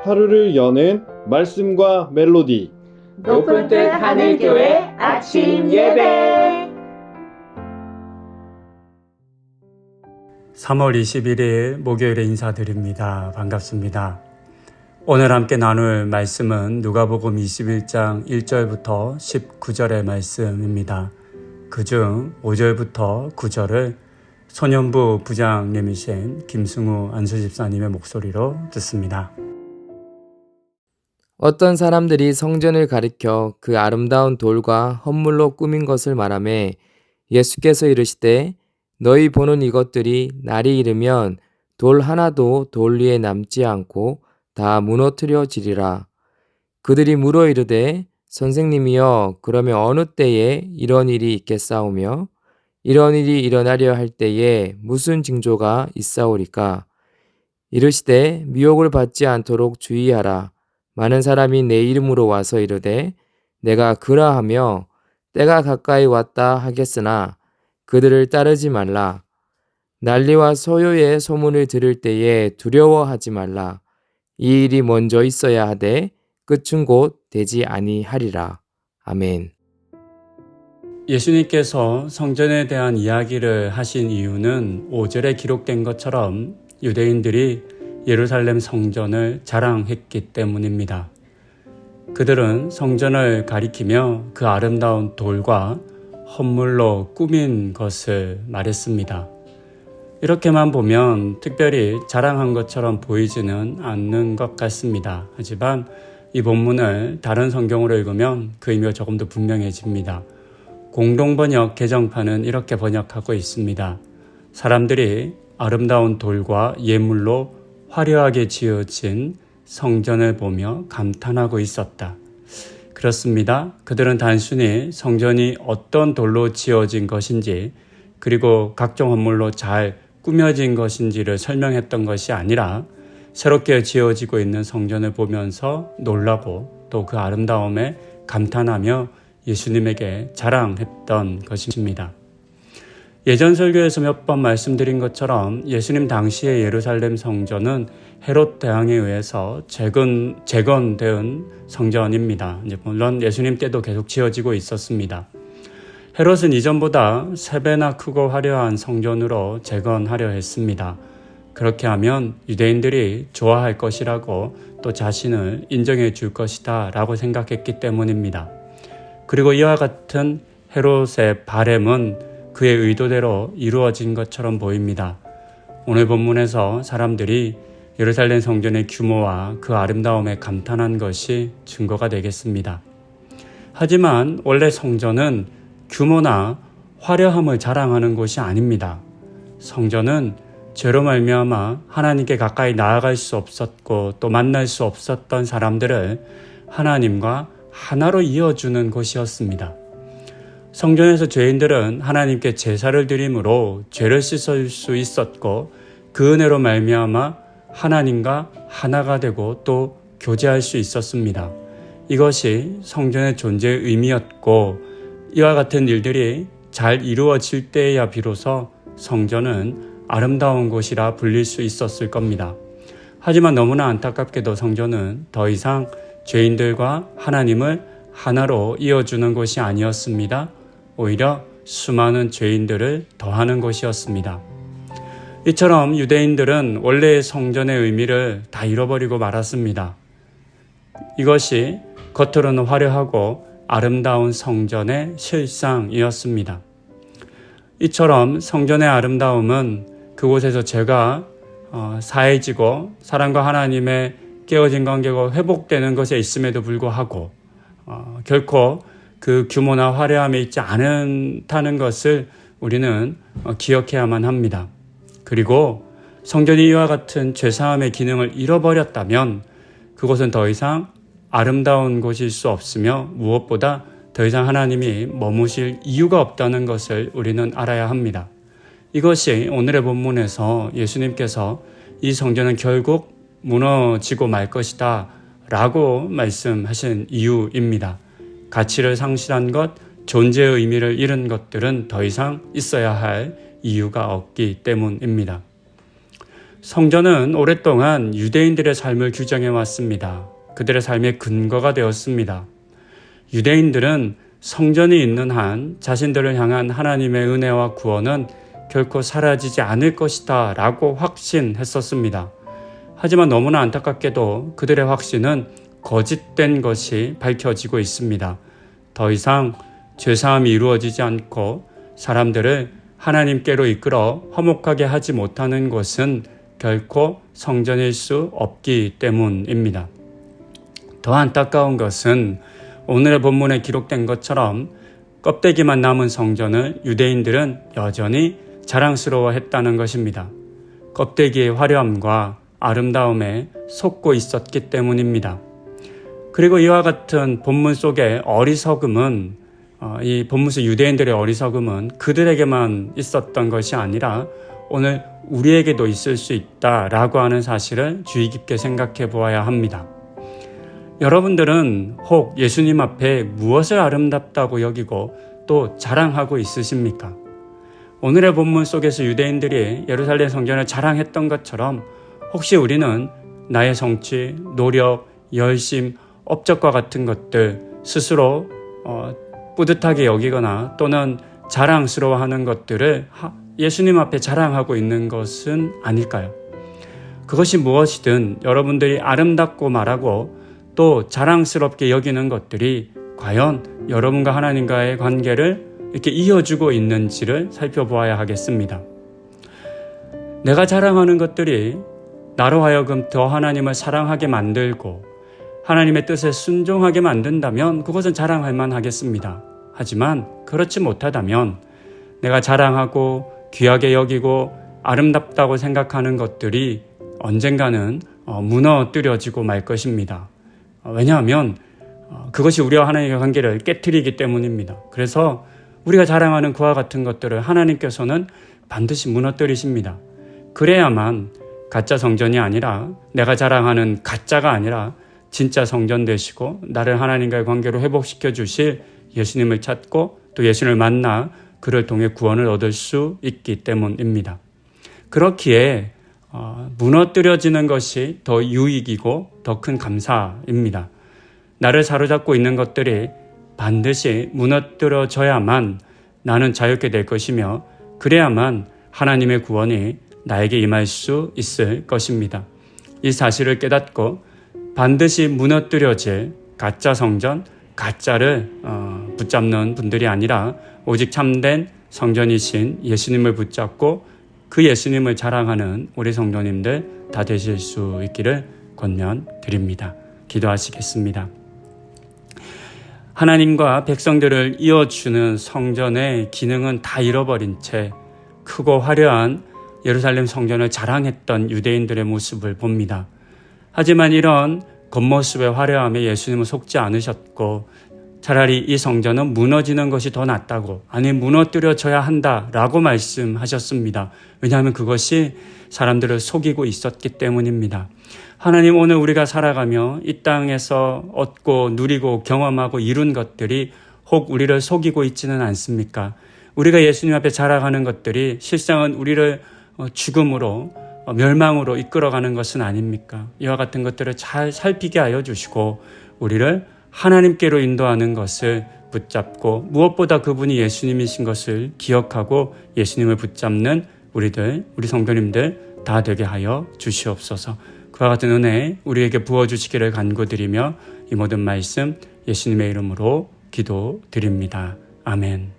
하루를 여는 말씀과 멜로디. 높은 뜻 하늘교회 아침 예배. 3월 21일 목요일에 인사드립니다. 반갑습니다. 오늘 함께 나눌 말씀은 누가복음 21장 1절부터 19절의 말씀입니다. 그중 5절부터 9절을 소년부 부장님이신 김승우 안수집사님의 목소리로 듣습니다. 어떤 사람들이 성전을 가리켜 그 아름다운 돌과 헌물로 꾸민 것을 말하매 예수께서 이르시되 너희 보는 이것들이 날이 이르면 돌 하나도 돌 위에 남지 않고 다 무너뜨려지리라. 그들이 물어 이르되 선생님이여 그러면 어느 때에 이런 일이 있겠사오며 이런 일이 일어나려 할 때에 무슨 징조가 있사오리까? 이르시되 미혹을 받지 않도록 주의하라. 많은 사람이 내 이름으로 와서 이르되 내가 그라하며 때가 가까이 왔다 하겠으나 그들을 따르지 말라. 난리와 소요의 소문을 들을 때에 두려워하지 말라. 이 일이 먼저 있어야 하되 끝은 곧 되지 아니하리라. 아멘. 예수님께서 성전에 대한 이야기를 하신 이유는 5절에 기록된 것처럼 유대인들이 예루살렘 성전을 자랑했기 때문입니다. 그들은 성전을 가리키며 그 아름다운 돌과 헌물로 꾸민 것을 말했습니다. 이렇게만 보면 특별히 자랑한 것처럼 보이지는 않는 것 같습니다. 하지만 이 본문을 다른 성경으로 읽으면 그 의미가 조금 더 분명해집니다. 공동번역 개정판은 이렇게 번역하고 있습니다. 사람들이 아름다운 돌과 예물로 화려하게 지어진 성전을 보며 감탄하고 있었다. 그렇습니다. 그들은 단순히 성전이 어떤 돌로 지어진 것인지 그리고 각종 헌물로 잘 꾸며진 것인지를 설명했던 것이 아니라 새롭게 지어지고 있는 성전을 보면서 놀라고 또 그 아름다움에 감탄하며 예수님에게 자랑했던 것입니다. 예전 설교에서 몇 번 말씀드린 것처럼 예수님 당시의 예루살렘 성전은 헤롯 대왕에 의해서 재건된 성전입니다. 물론 예수님 때도 계속 지어지고 있었습니다. 헤롯은 이전보다 3배나 크고 화려한 성전으로 재건하려 했습니다. 그렇게 하면 유대인들이 좋아할 것이라고 또 자신을 인정해 줄 것이다 라고 생각했기 때문입니다. 그리고 이와 같은 헤롯의 바램은 그의 의도대로 이루어진 것처럼 보입니다. 오늘 본문에서 사람들이 예루살렘 성전의 규모와 그 아름다움에 감탄한 것이 증거가 되겠습니다. 하지만 원래 성전은 규모나 화려함을 자랑하는 곳이 아닙니다. 성전은 죄로 말미암아 하나님께 가까이 나아갈 수 없었고 또 만날 수 없었던 사람들을 하나님과 하나로 이어주는 곳이었습니다. 성전에서 죄인들은 하나님께 제사를 드림으로 죄를 씻을 수 있었고 그 은혜로 말미암아 하나님과 하나가 되고 또 교제할 수 있었습니다. 이것이 성전의 존재의 의미였고 이와 같은 일들이 잘 이루어질 때에야 비로소 성전은 아름다운 곳이라 불릴 수 있었을 겁니다. 하지만 너무나 안타깝게도 성전은 더 이상 죄인들과 하나님을 하나로 이어주는 곳이 아니었습니다. 오히려 수많은 죄인들을 더하는 곳이었습니다. 이처럼 유대인들은 원래의 성전의 의미를 다 잃어버리고 말았습니다. 이것이 겉으로는 화려하고 아름다운 성전의 실상이었습니다. 이처럼 성전의 아름다움은 그곳에서 죄가 사해지고 사람과 하나님의 깨어진 관계가 회복되는 것에 있음에도 불구하고 결코 그 규모나 화려함에 있지 않다는 것을 우리는 기억해야만 합니다. 그리고 성전이 이와 같은 죄사함의 기능을 잃어버렸다면 그곳은 더 이상 아름다운 곳일 수 없으며 무엇보다 더 이상 하나님이 머무실 이유가 없다는 것을 우리는 알아야 합니다. 이것이 오늘의 본문에서 예수님께서 이 성전은 결국 무너지고 말 것이다 라고 말씀하신 이유입니다. 가치를 상실한 것, 존재의 의미를 잃은 것들은 더 이상 있어야 할 이유가 없기 때문입니다. 성전은 오랫동안 유대인들의 삶을 규정해 왔습니다. 그들의 삶의 근거가 되었습니다. 유대인들은 성전이 있는 한 자신들을 향한 하나님의 은혜와 구원은 결코 사라지지 않을 것이다 라고 확신했었습니다. 하지만 너무나 안타깝게도 그들의 확신은 거짓된 것이 밝혀지고 있습니다. 더 이상 죄사함이 이루어지지 않고 사람들을 하나님께로 이끌어 화목하게 하지 못하는 것은 결코 성전일 수 없기 때문입니다. 더 안타까운 것은 오늘의 본문에 기록된 것처럼 껍데기만 남은 성전을 유대인들은 여전히 자랑스러워했다는 것입니다. 껍데기의 화려함과 아름다움에 속고 있었기 때문입니다. 그리고 이와 같은 본문 속의 어리석음은 이 본문 속 유대인들의 어리석음은 그들에게만 있었던 것이 아니라 오늘 우리에게도 있을 수 있다라고 하는 사실을 주의 깊게 생각해 보아야 합니다. 여러분들은 혹 예수님 앞에 무엇을 아름답다고 여기고 또 자랑하고 있으십니까? 오늘의 본문 속에서 유대인들이 예루살렘 성전을 자랑했던 것처럼 혹시 우리는 나의 성취, 노력, 열심, 업적과 같은 것들 스스로 뿌듯하게 여기거나 또는 자랑스러워하는 것들을 예수님 앞에 자랑하고 있는 것은 아닐까요? 그것이 무엇이든 여러분들이 아름답고 말하고 또 자랑스럽게 여기는 것들이 과연 여러분과 하나님과의 관계를 이렇게 이어주고 있는지를 살펴보아야 하겠습니다. 내가 자랑하는 것들이 나로 하여금 더 하나님을 사랑하게 만들고 하나님의 뜻에 순종하게 만든다면 그것은 자랑할 만하겠습니다. 하지만 그렇지 못하다면 내가 자랑하고 귀하게 여기고 아름답다고 생각하는 것들이 언젠가는 무너뜨려지고 말 것입니다. 왜냐하면 그것이 우리와 하나님의 관계를 깨트리기 때문입니다. 그래서 우리가 자랑하는 그와 같은 것들을 하나님께서는 반드시 무너뜨리십니다. 그래야만 가짜 성전이 아니라 내가 자랑하는 가짜가 아니라 진짜 성전 되시고 나를 하나님과의 관계로 회복시켜 주실 예수님을 찾고 또 예수님을 만나 그를 통해 구원을 얻을 수 있기 때문입니다. 그렇기에 무너뜨려지는 것이 더 유익이고 더 큰 감사입니다. 나를 사로잡고 있는 것들이 반드시 무너뜨려져야만 나는 자유롭게 될 것이며 그래야만 하나님의 구원이 나에게 임할 수 있을 것입니다. 이 사실을 깨닫고 반드시 무너뜨려질 가짜 성전, 가짜를 붙잡는 분들이 아니라 오직 참된 성전이신 예수님을 붙잡고 그 예수님을 자랑하는 우리 성도님들 다 되실 수 있기를 권면드립니다. 기도하시겠습니다. 하나님과 백성들을 이어주는 성전의 기능은 다 잃어버린 채 크고 화려한 예루살렘 성전을 자랑했던 유대인들의 모습을 봅니다. 하지만 이런 겉모습의 화려함에 예수님은 속지 않으셨고 차라리 이 성전은 무너지는 것이 더 낫다고, 아니 무너뜨려져야 한다라고 말씀하셨습니다. 왜냐하면 그것이 사람들을 속이고 있었기 때문입니다. 하나님, 오늘 우리가 살아가며 이 땅에서 얻고 누리고 경험하고 이룬 것들이 혹 우리를 속이고 있지는 않습니까? 우리가 예수님 앞에 자랑하는 것들이 실상은 우리를 죽음으로 멸망으로 이끌어가는 것은 아닙니까? 이와 같은 것들을 잘 살피게 하여 주시고 우리를 하나님께로 인도하는 것을 붙잡고 무엇보다 그분이 예수님이신 것을 기억하고 예수님을 붙잡는 우리 성도님들 다 되게 하여 주시옵소서. 그와 같은 은혜 우리에게 부어주시기를 간구드리며 이 모든 말씀 예수님의 이름으로 기도드립니다. 아멘.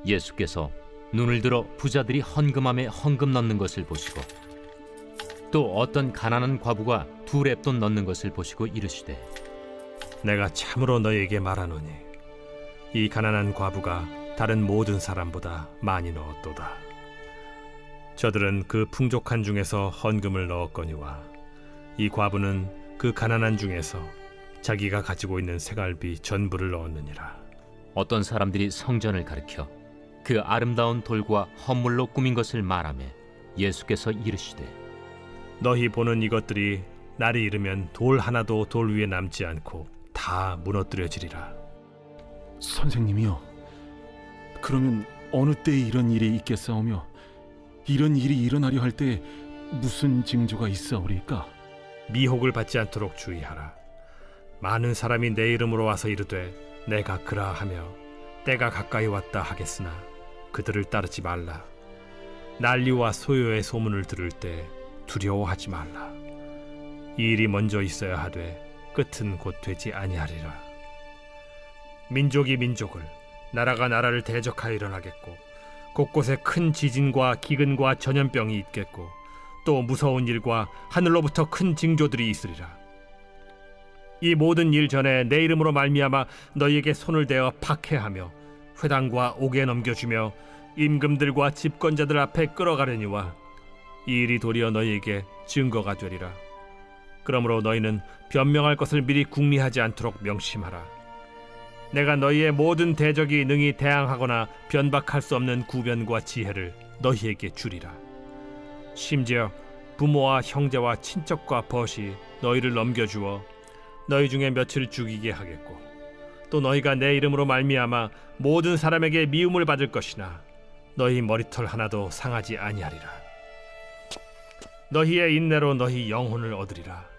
예수께서 눈을 들어 부자들이 헌금함에 헌금 넣는 것을 보시고 또 어떤 가난한 과부가 2렙돈 넣는 것을 보시고 이르시되 내가 참으로 너희에게 말하노니 이 가난한 과부가 다른 모든 사람보다 많이 넣었도다. 저들은 그 풍족한 중에서 헌금을 넣었거니와 이 과부는 그 가난한 중에서 자기가 가지고 있는 새갈비 전부를 넣었느니라. 어떤 사람들이 성전을 가리켜 그 아름다운 돌과 헌물로 꾸민 것을 말하며 예수께서 이르시되 너희 보는 이것들이 날이 이르면 돌 하나도 돌 위에 남지 않고 다 무너뜨려지리라. 선생님이요, 그러면 어느 때 이런 일이 있겠사오며 이런 일이 일어나려 할 때 무슨 징조가 있사오리까? 미혹을 받지 않도록 주의하라. 많은 사람이 내 이름으로 와서 이르되 내가 그라하며 때가 가까이 왔다 하겠으나 그들을 따르지 말라. 난리와 소요의 소문을 들을 때 두려워하지 말라. 이 일이 먼저 있어야 하되 끝은 곧 되지 아니하리라. 민족이 민족을, 나라가 나라를 대적하여 일어나겠고 곳곳에 큰 지진과 기근과 전염병이 있겠고 또 무서운 일과 하늘로부터 큰 징조들이 있으리라. 이 모든 일 전에 내 이름으로 말미암아 너희에게 손을 대어 박해하며 회당과 옥에 넘겨주며 임금들과 집권자들 앞에 끌어가려니와 이 일이 도리어 너희에게 증거가 되리라. 그러므로 너희는 변명할 것을 미리 궁리하지 않도록 명심하라. 내가 너희의 모든 대적이 능히 대항하거나 변박할 수 없는 구변과 지혜를 너희에게 주리라. 심지어 부모와 형제와 친척과 벗이 너희를 넘겨주어 너희 중에 며칠 죽이게 하겠고 또 너희가 내 이름으로 말미암아 모든 사람에게 미움을 받을 것이나 너희 머리털 하나도 상하지 아니하리라. 너희의 인내로 너희 영혼을 얻으리라.